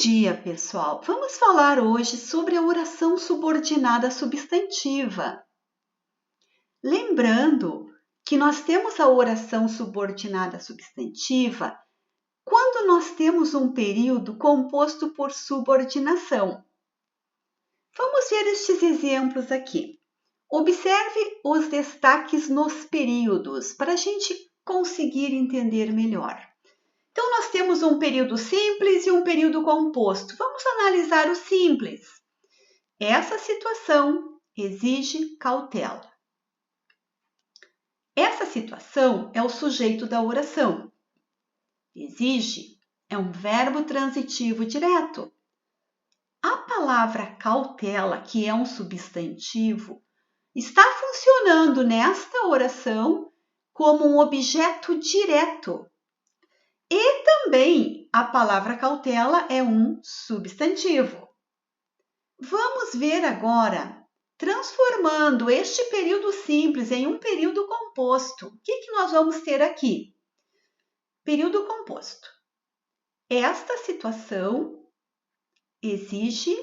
dia, pessoal! Vamos falar hoje sobre a oração subordinada substantiva. Lembrando que nós temos a oração subordinada substantiva quando nós temos um período composto por subordinação. Vamos ver estes exemplos aqui. Observe os destaques nos períodos para a gente conseguir entender melhor. Então, nós temos um período simples e um período composto. Vamos analisar o simples. Essa situação exige cautela. Essa situação é o sujeito da oração. Exige é um verbo transitivo direto. A palavra cautela, que é um substantivo, está funcionando nesta oração como um objeto direto. E também a palavra cautela é um substantivo. Vamos ver agora, transformando este período simples em um período composto. O que nós vamos ter aqui? Período composto. Esta situação exige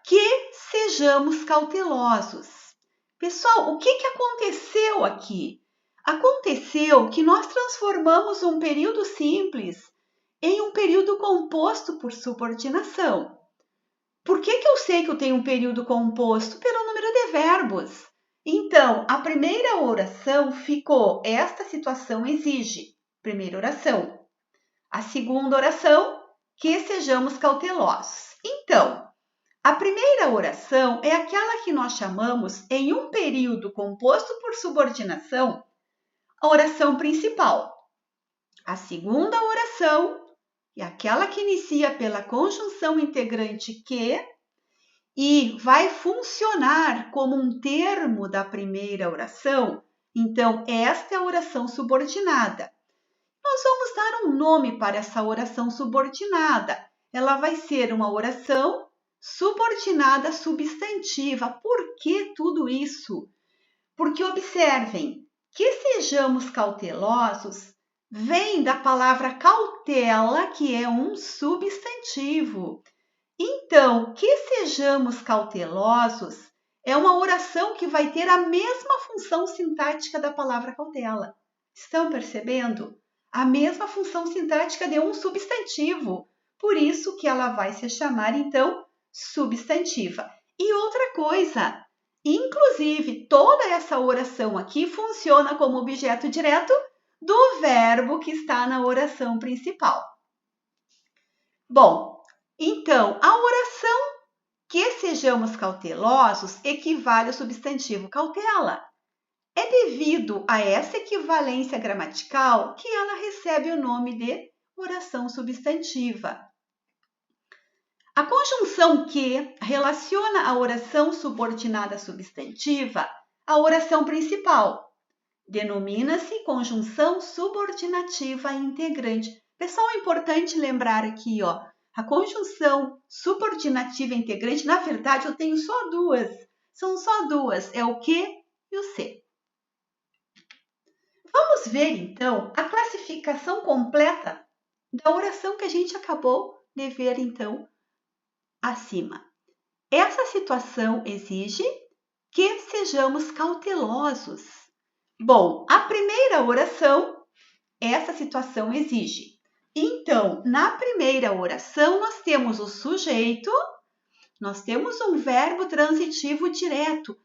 que sejamos cautelosos. Pessoal, o que aconteceu aqui? Aconteceu que nós transformamos um período simples em um período composto por subordinação. Por que eu sei que eu tenho um período composto? Pelo número de verbos. Então, a primeira oração ficou, esta situação exige, primeira oração. A segunda oração, que sejamos cautelosos. Então, a primeira oração é aquela que nós chamamos, em um período composto por subordinação, a oração principal. A segunda oração é aquela que inicia pela conjunção integrante que e vai funcionar como um termo da primeira oração. Então, esta é a oração subordinada. Nós vamos dar um nome para essa oração subordinada. Ela vai ser uma oração subordinada substantiva. Por que tudo isso? Porque observem, que sejamos cautelosos vem da palavra cautela, que é um substantivo. Então, que sejamos cautelosos é uma oração que vai ter a mesma função sintática da palavra cautela. Estão percebendo? A mesma função sintática de um substantivo. Por isso que ela vai se chamar, então, substantiva. E outra coisa, inclusive, toda essa oração aqui funciona como objeto direto do verbo que está na oração principal. Bom, então, a oração que sejamos cautelosos equivale ao substantivo cautela. É devido a essa equivalência gramatical que ela recebe o nome de oração substantiva. A conjunção que relaciona a oração subordinada substantiva à oração principal. Denomina-se conjunção subordinativa integrante. Pessoal, é importante lembrar aqui, a conjunção subordinativa integrante, na verdade, eu tenho só duas. São só duas, é o que e o se. Vamos ver, então, a classificação completa da oração que a gente acabou de ver, então, acima. Essa situação exige que sejamos cautelosos. Bom, a primeira oração, essa situação exige. Então, na primeira oração, nós temos o sujeito, nós temos um verbo transitivo direto,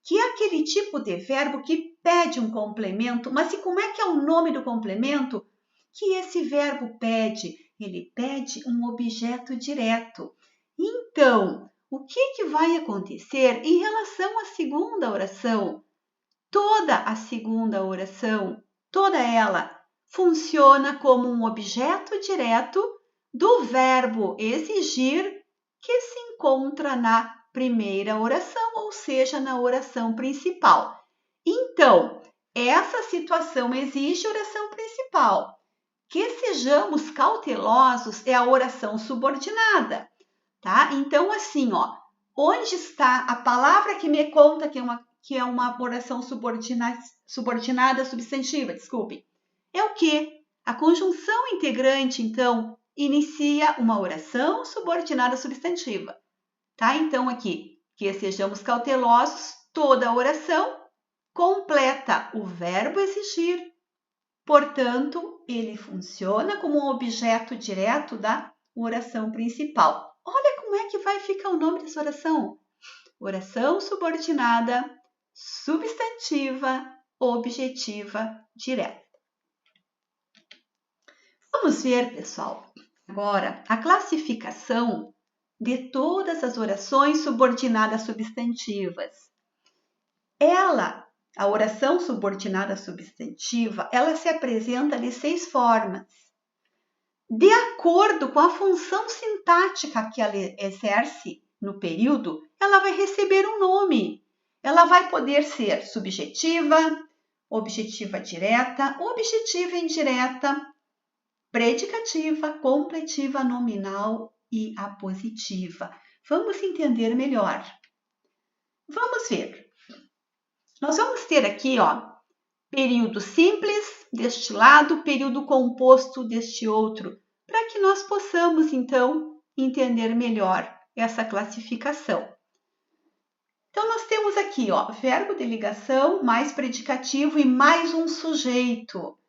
que é aquele tipo de verbo que pede um complemento. Mas e como é que é o nome do complemento? Que esse verbo pede? Ele pede um objeto direto. Então, o que vai acontecer em relação à segunda oração? Toda a segunda oração, toda ela, funciona como um objeto direto do verbo exigir que se encontra na primeira oração, ou seja, na oração principal. Então, essa situação exige oração principal. Que sejamos cautelosos é a oração subordinada, tá? Então, assim, onde está a palavra que me conta que é uma oração subordinada substantiva, desculpe. É o que? A conjunção integrante, então, inicia uma oração subordinada substantiva. Tá? Então, aqui, que sejamos cautelosos, toda oração completa o verbo exigir. Portanto, ele funciona como um objeto direto da oração principal. Olha como é que vai ficar o nome dessa oração. Oração subordinada, substantiva, objetiva, direta. Vamos ver, pessoal, agora a classificação de todas as orações subordinadas substantivas. A oração subordinada substantiva, ela se apresenta de 6 formas. De acordo com a função sintática que ela exerce no período, ela vai receber um nome. Ela vai poder ser subjetiva, objetiva direta, objetiva indireta, predicativa, completiva, nominal e apositiva. Vamos entender melhor. Vamos ver. Nós vamos ter aqui, período simples deste lado, período composto deste outro, para que nós possamos, então, entender melhor essa classificação. Então, nós temos aqui, verbo de ligação, mais predicativo e mais um sujeito.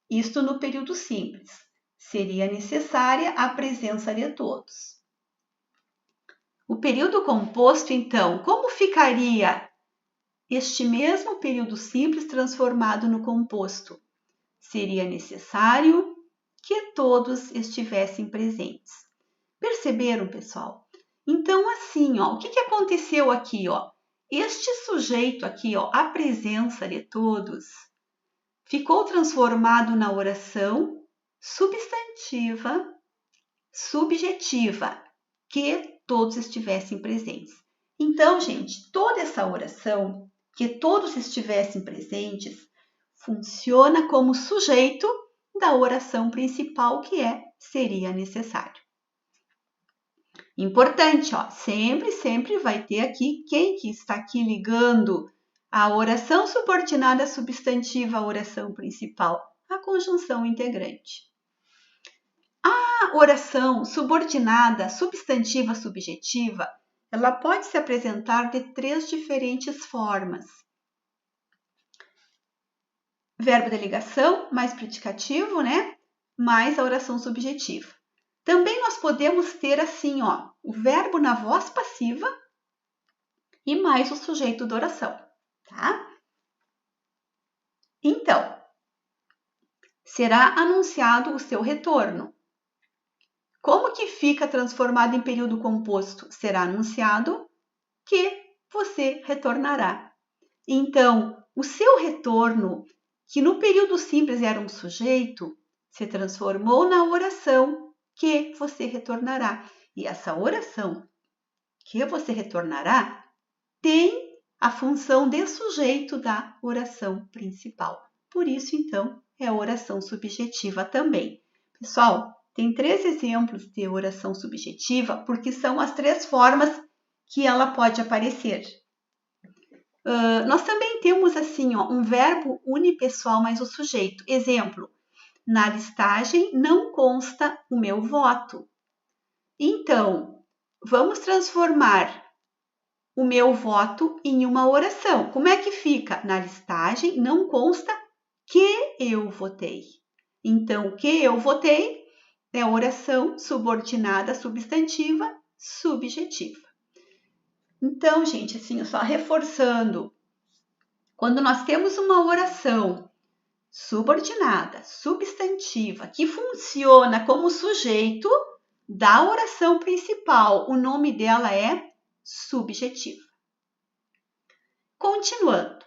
Isto no período simples. Seria necessária a presença de todos. O período composto, então, como ficaria este mesmo período simples transformado no composto? Seria necessário que todos estivessem presentes. Perceberam, pessoal? Então, assim, o que aconteceu aqui? Este sujeito aqui, a presença de todos, ficou transformado na oração substantiva, subjetiva, que todos estivessem presentes. Então, gente, toda essa oração, que todos estivessem presentes, funciona como sujeito da oração principal, que seria necessário. Importante, sempre vai ter aqui quem que está aqui ligando a oração subordinada substantiva à oração principal, a conjunção integrante. A oração subordinada substantiva subjetiva, ela pode se apresentar de 3 diferentes formas. Verbo de ligação, mais predicativo, mais a oração subjetiva. Também nós podemos ter assim, o verbo na voz passiva e mais o sujeito da oração, tá? Então, será anunciado o seu retorno. Como que fica transformado em período composto? Será anunciado que você retornará. Então, o seu retorno, que no período simples era um sujeito, se transformou na oração que você retornará. E essa oração que você retornará tem a função de sujeito da oração principal. Por isso, então, é a oração subjetiva também. Pessoal, tem 3 exemplos de oração subjetiva, porque são as 3 formas que ela pode aparecer. Nós também temos assim, um verbo unipessoal mais o sujeito. Exemplo, na listagem não consta o meu voto. Então, vamos transformar o meu voto em uma oração. Como é que fica? Na listagem não consta que eu votei. Então, o que eu votei é oração subordinada substantiva subjetiva. Então, gente, assim, só reforçando, quando nós temos uma oração subordinada, substantiva, que funciona como sujeito da oração principal, o nome dela é subjetiva. Continuando.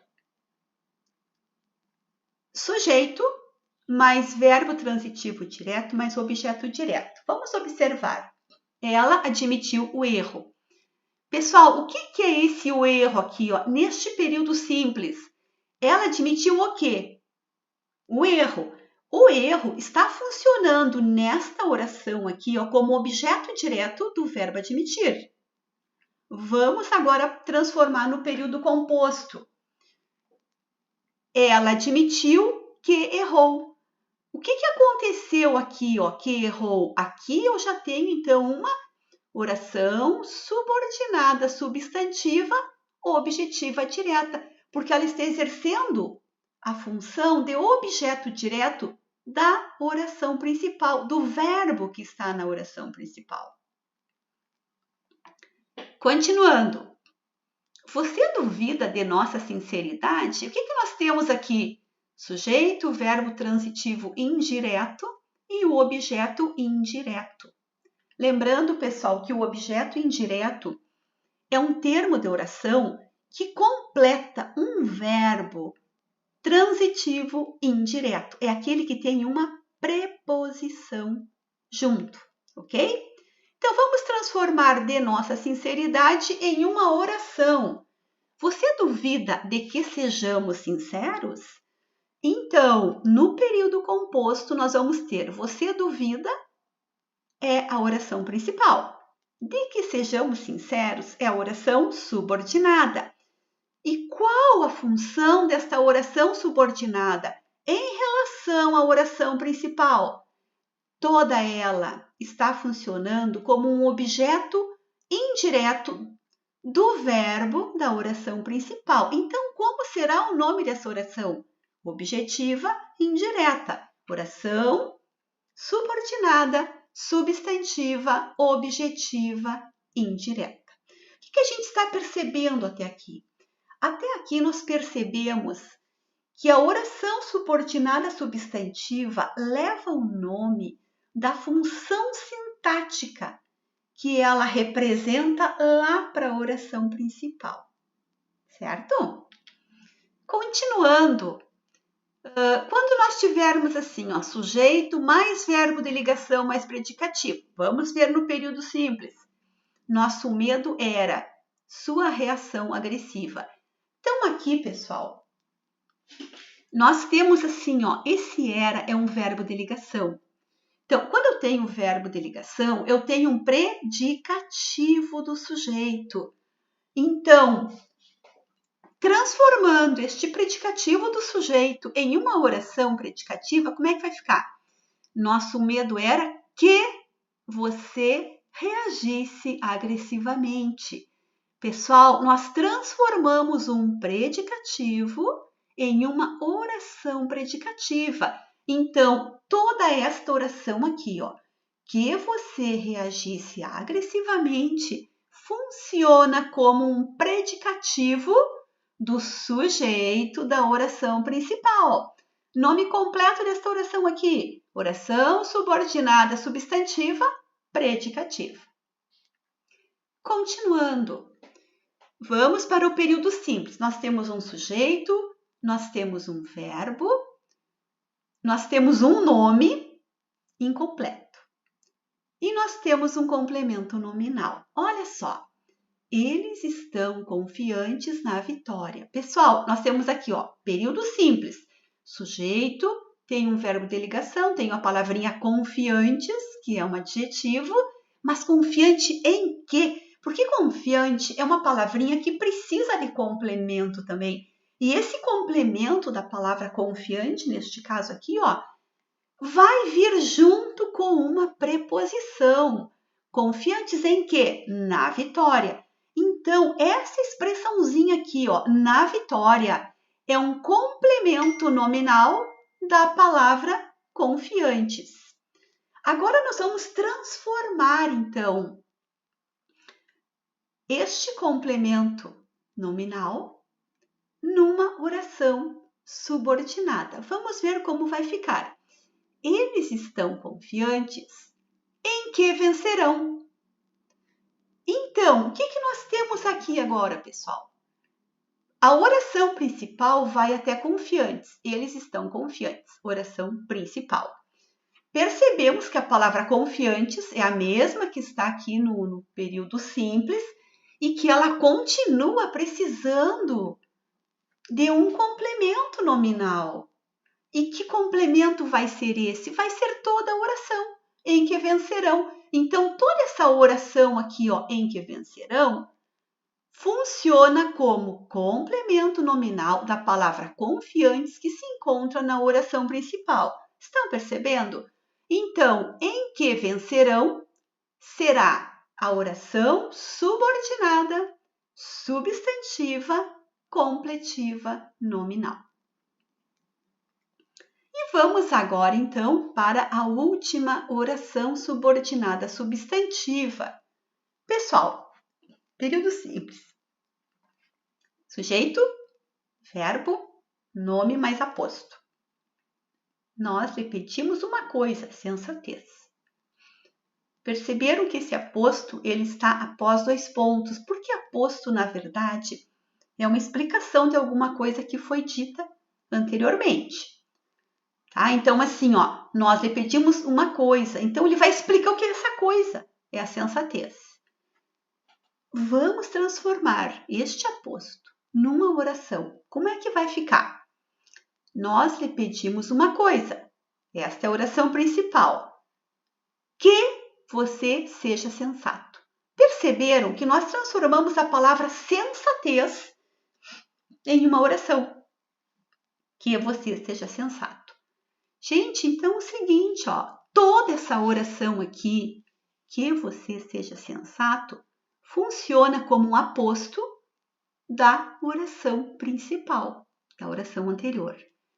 Sujeito mais verbo transitivo direto mais objeto direto. Vamos observar. Ela admitiu o erro. Pessoal, o que é esse o erro aqui? Neste período simples, ela admitiu o quê? O erro. O erro está funcionando nesta oração aqui como objeto direto do verbo admitir. Vamos agora transformar no período composto. Ela admitiu que errou. O que aconteceu aqui, ó, que errou? Aqui eu já tenho, então, uma oração subordinada substantiva objetiva direta, porque ela está exercendo a função de objeto direto da oração principal, do verbo que está na oração principal. Continuando. Você duvida de nossa sinceridade? O que nós temos aqui? Sujeito, verbo transitivo indireto e o objeto indireto. Lembrando, pessoal, que o objeto indireto é um termo de oração que completa um verbo transitivo indireto. É aquele que tem uma preposição junto, ok? Então, vamos transformar de nossa sinceridade em uma oração. Você duvida de que sejamos sinceros? Então, no período composto, nós vamos ter você duvida é a oração principal. De que sejamos sinceros é a oração subordinada. E qual a função desta oração subordinada em relação à oração principal? Toda ela está funcionando como um objeto indireto do verbo da oração principal. Então, como será o nome dessa oração? Objetiva indireta. Oração subordinada, substantiva, objetiva indireta. O que a gente está percebendo até aqui? Até aqui nós percebemos que a oração subordinada substantiva leva o nome da função sintática que ela representa lá para a oração principal, certo? Continuando, quando nós tivermos assim, ó, sujeito mais verbo de ligação mais predicativo, vamos ver no período simples. Nosso medo era sua reação agressiva. Então aqui, pessoal, nós temos assim, ó, esse era é um verbo de ligação. Então, quando eu tenho o verbo de ligação, eu tenho um predicativo do sujeito. Então, transformando este predicativo do sujeito em uma oração predicativa, como é que vai ficar? Nosso medo era que você reagisse agressivamente. Pessoal, nós transformamos um predicativo em uma oração predicativa. Então, toda esta oração aqui, ó, que você reagisse agressivamente, funciona como um predicativo do sujeito da oração principal. Nome completo desta oração aqui: oração subordinada substantiva predicativa. Continuando, vamos para o período simples. Nós temos um sujeito, nós temos um verbo, nós temos um nome incompleto e nós temos um complemento nominal. Olha só, eles estão confiantes na vitória. Pessoal, nós temos aqui, ó, período simples. Sujeito, tem um verbo de ligação, tem a palavrinha confiantes, que é um adjetivo, mas confiante em quê? Porque confiante é uma palavrinha que precisa de complemento também. E esse complemento da palavra confiante, neste caso aqui, ó, vai vir junto com uma preposição. Confiantes em quê? Na vitória. Então, essa expressãozinha aqui, ó, na vitória, é um complemento nominal da palavra confiantes. Agora nós vamos transformar, então, este complemento nominal numa oração subordinada. Vamos ver como vai ficar. Eles estão confiantes em que vencerão. Então, o que nós temos aqui agora, pessoal? A oração principal vai até confiantes. Eles estão confiantes. Oração principal. Percebemos que a palavra confiantes é a mesma que está aqui no período simples e que ela continua precisando de um complemento nominal. E que complemento vai ser esse? Vai ser toda a oração, em que vencerão. Então, toda essa oração aqui, ó, em que vencerão, funciona como complemento nominal da palavra confiantes que se encontra na oração principal. Estão percebendo? Então, em que vencerão será a oração subordinada, substantiva, completiva, nominal. E vamos agora, então, para a última oração subordinada substantiva. Pessoal, período simples. Sujeito, verbo, nome mais aposto. Nós repetimos uma coisa, sensatez. Perceberam que esse aposto ele está após 2 pontos, porque aposto, na verdade, é uma explicação de alguma coisa que foi dita anteriormente. Tá? Então, assim, ó, nós repetimos uma coisa, então ele vai explicar o que é essa coisa, é a sensatez. Vamos transformar este aposto numa oração. Como é que vai ficar? Nós lhe pedimos uma coisa. Esta é a oração principal. Que você seja sensato. Perceberam que nós transformamos a palavra sensatez em uma oração. Que você seja sensato. Gente, então é o seguinte, ó, toda essa oração aqui, que você seja sensato, funciona como um aposto da oração principal, da oração anterior.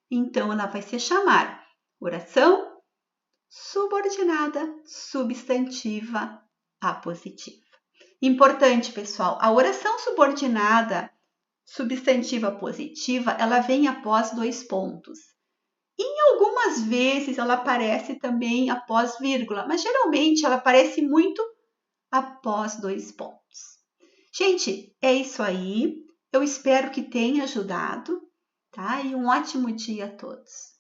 Então, ela vai se chamar oração subordinada substantiva apositiva. Importante, pessoal, a oração subordinada substantiva positiva, ela vem após 2 pontos. Em algumas vezes ela aparece também após vírgula, mas geralmente ela aparece muito após 2 pontos. Gente, é isso aí. Eu espero que tenha ajudado, tá? E um ótimo dia a todos.